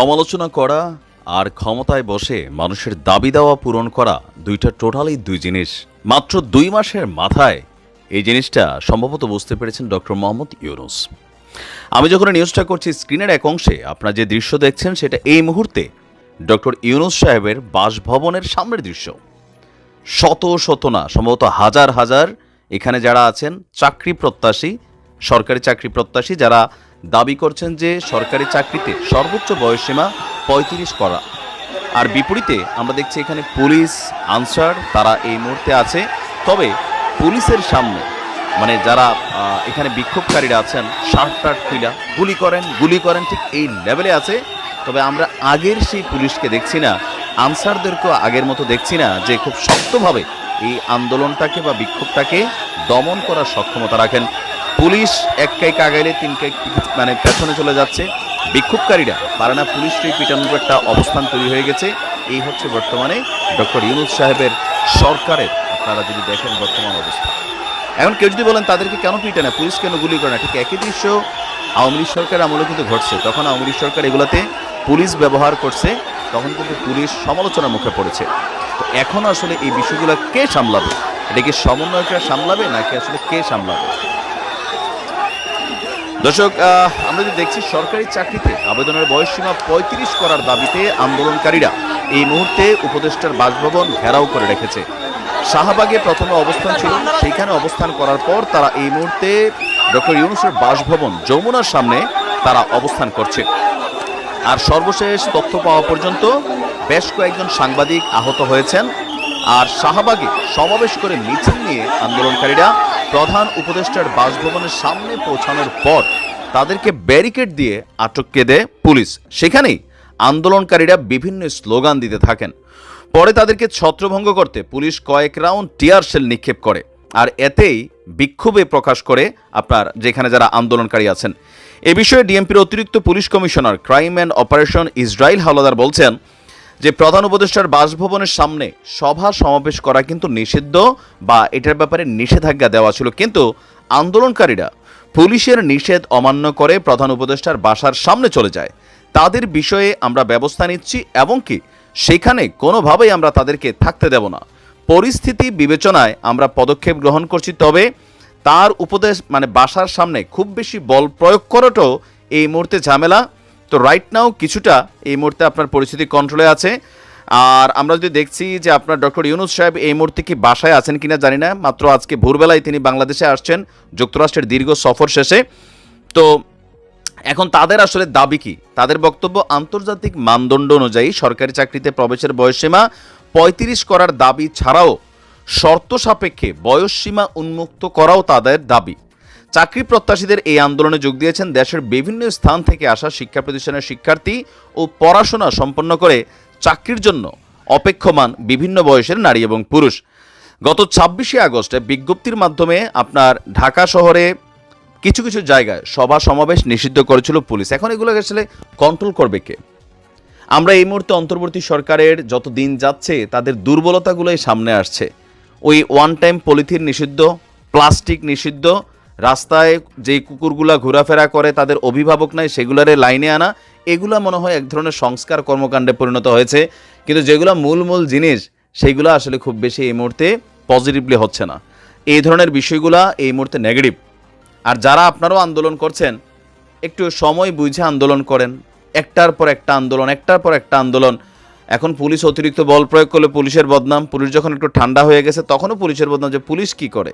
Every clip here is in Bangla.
সমালোচনা করা আর ক্ষমতায় বসে মানুষের দাবি দাওয়া পূরণ করা দুইটা টোটালি দুই জিনিস। মাত্র 2 মাসের মাথায় এই জিনিসটা সম্ভবত বুঝতে পেরেছেন ডক্টর মোহাম্মদ ইউনূস। আমি যখন নিউজটা করছি, স্ক্রিনের এক অংশে আপনারা যে দৃশ্য দেখছেন সেটা এই মুহূর্তে ডক্টর ইউনূস সাহেবের বাসভবনের সামনের দৃশ্য। শত শত না, সম্ভবত হাজার হাজার এখানে যারা আছেন চাকরি প্রত্যাশী, সরকারি চাকরি প্রত্যাশী, যারা দাবি করছেন যে সরকারি চাকরিতে সর্বোচ্চ বয়সসীমা 35 করা। আর বিপরীতে আমরা দেখছি এখানে পুলিশ আনসার তারা এই মুহূর্তে আছে। তবে পুলিশের সামনে মানে যারা এখানে বিক্ষোভকারীরা আছেন শার্ট টার্ট খুইলা গুলি করেন ঠিক এই লেভেলে আছে। তবে আমরা আগের সেই পুলিশকে দেখছি না, আনসারদেরকেও আগের মতো দেখছি না যে খুব শক্তভাবে এই আন্দোলনটাকে বা বিক্ষোভটাকে দমন করার সক্ষমতা রাখেন। পুলিশ এক কাইক আগাইলে 3 কাইক মানে পেছনে চলে যাচ্ছে। বিক্ষোভকারীরা পারে না পুলিশকে পিটানোর একটা অবস্থান তৈরি হয়ে গেছে। এই হচ্ছে বর্তমানে ডক্টর ইউনূস সাহেবের সরকারের, আপনারা যদি দেখেন বর্তমান অবস্থা। এখন কেউ যদি বলেন তাদেরকে কেন পিটে না, পুলিশ কেন গুলি করে না, ঠিক একই দৃশ্য আওয়ামী লীগ সরকার আমলে কিন্তু ঘটছে। তখন আওয়ামী লীগ সরকার এগুলাতে পুলিশ ব্যবহার করছে, তখন কিন্তু পুলিশ সমালোচনার মুখে পড়েছে। তো এখন আসলে এই বিষয়গুলো কে সামলাবে? এটা কি সমন্বয়করা সামলাবে নাকি আসলে কে সামলাবে? দর্শক, আমরা যদি দেখছি সরকারি চাকরিতে আবেদনের বয়সসীমা 35 করার দাবিতে আন্দোলনকারীরা এই মুহূর্তে উপদেষ্টার বাসভবন ঘেরাও করে রেখেছে। শাহবাগে প্রথমে অবস্থান ছিল, সেইখানে অবস্থান করার পর তারা এই মুহূর্তে ডক্টর ইউনূসের বাসভবন যমুনার সামনে তারা অবস্থান করছে। আর সর্বশেষ তথ্য পাওয়া পর্যন্ত বেশ কয়েকজন সাংবাদিক আহত হয়েছেন। আর শাহবাগে সমাবেশ করে মিছিল নিয়ে আন্দোলনকারীরা প্রধান উপদেষ্টার বাসভবনের সামনে পৌঁছানোর পর তাদেরকে ব্যারিকেড দিয়ে আটকে দেয় পুলিশ। সেখানেই আন্দোলনকারীরা বিভিন্ন স্লোগান দিতে থাকেন। পরে তাদেরকে ছত্রভঙ্গ করতে পুলিশ কয়েক রাউন্ড টিয়ার শেল নিক্ষেপ করে। আর এতেই বিক্ষোভে প্রকাশ করে আপনার যেখানে যারা আন্দোলনকারী আছেন। এ বিষয়ে ডিএমপির অতিরিক্ত police commissioner crime and operation Israil Howlader বলছেন যে প্রধান উপদেষ্টার বাসভবনের সামনে সভা সমাবেশ করা কিন্তু নিষিদ্ধ বা এটার ব্যাপারে নিষেধাজ্ঞা দেওয়া ছিল, কিন্তু আন্দোলনকারীরা পুলিশের নিষেধ অমান্য করে প্রধান উপদেষ্টার বাসার সামনে চলে যায়। তাদের বিষয়ে আমরা ব্যবস্থা নিচ্ছি এবং কি সেখানে কোনোভাবেই আমরা তাদেরকে থাকতে দেব না। পরিস্থিতি বিবেচনায় আমরা পদক্ষেপ গ্রহণ করছি। তবে তার উপদেশ মানে বাসার সামনে খুব বেশি বল প্রয়োগ করাটাও এই মুহূর্তে ঝামেলা। তো রাইট নাও কিছুটা এই মুহূর্তে আপনার পরিস্থিতি কন্ট্রোলে আছে। আর আমরা যদি দেখছি যে আপনার ডক্টর ইউনূস সাহেব এই মুহূর্তে কি বাসায় আছেন কিনা জানি না, মাত্র আজকে ভোরবেলায় তিনি বাংলাদেশে আসছেন যুক্তরাষ্ট্রের দীর্ঘ সফর শেষে। তো এখন তাদের আসলে দাবি কি? তাদের বক্তব্য, আন্তর্জাতিক মানদণ্ড অনুযায়ী সরকারি চাকরিতে প্রবেশের বয়সসীমা 35 করার দাবি ছাড়াও শর্ত সাপেক্ষে বয়সসীমা উন্মুক্ত করাও তাদের দাবি। চাকরি প্রত্যাশীদের এই আন্দোলনে যোগ দিয়েছেন দেশের বিভিন্ন স্থান থেকে আসা শিক্ষা প্রতিষ্ঠানের শিক্ষার্থী ও পড়াশোনা সম্পন্ন করে চাকরির জন্য অপেক্ষমান বিভিন্ন বয়সের নারী এবং পুরুষ। গত 26শে আগস্টে বিজ্ঞপ্তির মাধ্যমে আপনার ঢাকা শহরে কিছু কিছু জায়গায় সভা সমাবেশ নিষিদ্ধ করেছিল পুলিশ। এখন এগুলো আসলে কন্ট্রোল করবে কে? আমরা এই মুহূর্তে অন্তর্বর্তী সরকারের যত দিন যাচ্ছে তাদের দুর্বলতাগুলোই সামনে আসছে। ওই ওয়ান টাইম পলিথিন নিষিদ্ধ, প্লাস্টিক নিষিদ্ধ, রাস্তায় যেই কুকুরগুলা ঘোরাফেরা করে তাদের অভিভাবক নাই সেগুলারে লাইনে আনা, এগুলা মনে হয় এক ধরনের সংস্কার কর্মকাণ্ডে পরিণত হয়েছে। কিন্তু যেগুলো মূল জিনিস সেইগুলো আসলে খুব বেশি এই মুহূর্তে পজিটিভলি হচ্ছে না। এই ধরনের বিষয়গুলা এই মুহূর্তে নেগেটিভ। আর যারা আপনারাও আন্দোলন করছেন একটু সময় বুঝে আন্দোলন করেন, একটার পর একটা আন্দোলন। এখন পুলিশ অতিরিক্ত বল প্রয়োগ করলে পুলিশের বদনাম, পুলিশ যখন একটু ঠান্ডা হয়ে গেছে তখনও পুলিশের বদনাম, যে পুলিশ কি করে।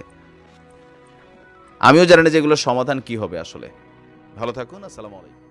আমিও জানি না যে এগুলোর সমাধান কি হবে আসলে। ভালো থাকুন, আসসালামু আলাইকুম।